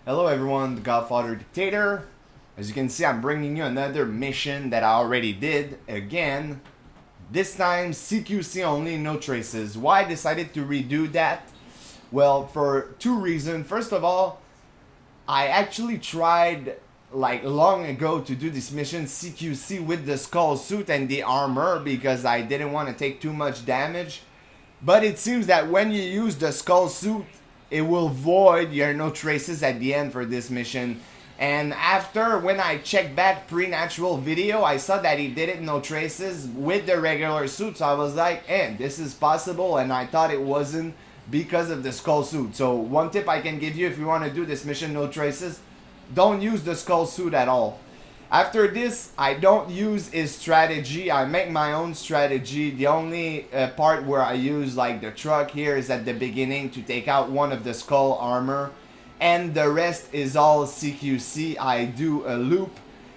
Hello everyone, the Godfather Dictator. As you can see, I'm bringing you another mission that I already did again. This time CQC only, no traces. Why I decided to redo that? Well, for two reasons. First of all, I actually tried like long ago to do this mission CQC with the skull suit and the armor because I didn't want to take too much damage. But it seems that when you use the skull suit, it will void your no traces at the end for this mission. And after, when I checked back pre-natural video, I saw that he did it no traces with the regular suit. So I was like, this is possible. And I thought it wasn't because of the skull suit. So one tip I can give you if you want to do this mission no traces, don't use the skull suit at all. After this, I don't use his strategy. I make my own strategy. The only part where I use like the truck here is at the beginning to take out one of the skull armor. And the rest is all CQC. I do a loop.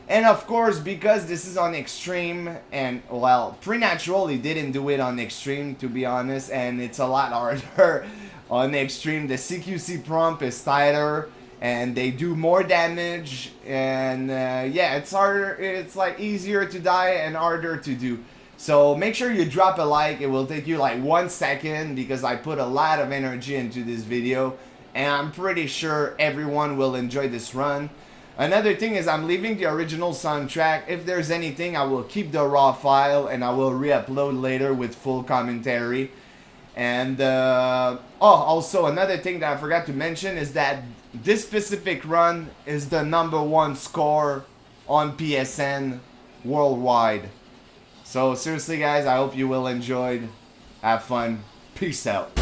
And of course, because this is on extreme and, well, pre-natural, he didn't do it on extreme, to be honest. And it's a lot harder on extreme. The CQC prompt is tighter. And they do more damage, and yeah, it's harder. It's like easier to die and harder to do. So make sure you drop a like. It will take you like 1 second because I put a lot of energy into this video, and I'm pretty sure everyone will enjoy this run. Another thing is I'm leaving the original soundtrack. If there's anything, I will keep the raw file and I will re-upload later with full commentary. And also another thing that I forgot to mention is that this specific run is the #1 score on PSN worldwide. So seriously guys, I hope you will enjoy. Have fun. Peace out.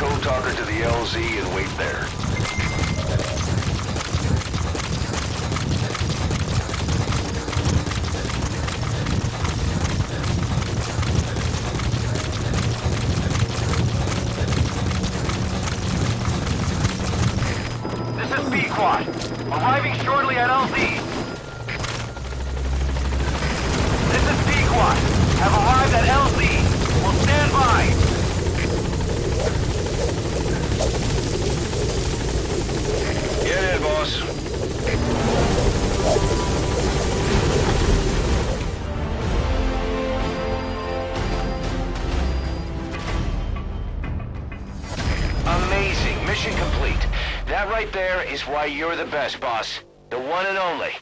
code talker to the LZ and wait there. This is B-Quad. Arriving shortly at LZ. This is B-Quad. Have arrived at LZ. Will stand by. Get in, boss. Amazing. Mission complete. That right there is why you're the best, boss. The one and only.